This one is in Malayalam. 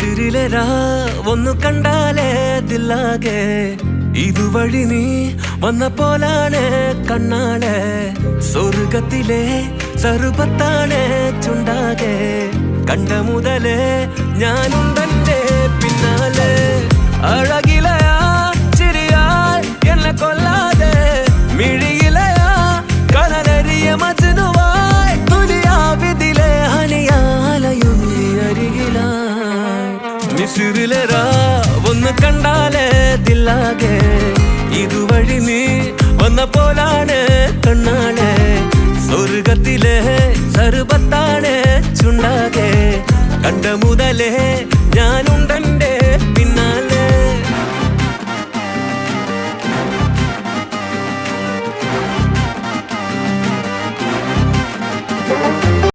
മിസിരിലെരാ ഒന്നു കണ്ടാലേ ദില്ലാകെ ഇതുവഴി നീ വന്ന പോലാണ് കണ്ണാളെ സ്വർഗത്തിലെ സർവത്താണെ ചുണ്ടാകെ കണ്ട മുതലേ ഞാനും തന്റെ പിന്നാലെ അഴകിലയാ ചിരിയാൽ എന്നെ കൊല്ലാതെ മിഴിയിലയാ കനലരിയ മജ്നുവായി തുലിയാവിതിലെ ഹനിയാലയും നീ അരികിലായി മിസിറിലെരാ ഒന്ന് കണ്ടാലേ ദില്ലാകെ ഇതുവഴി നീ വന്ന പോലാണ് കണ്ണാളെ സ്വർഗത്തിലെ സർവത്താണ് ചുണ്ടാകെ കണ്ട മുതലേ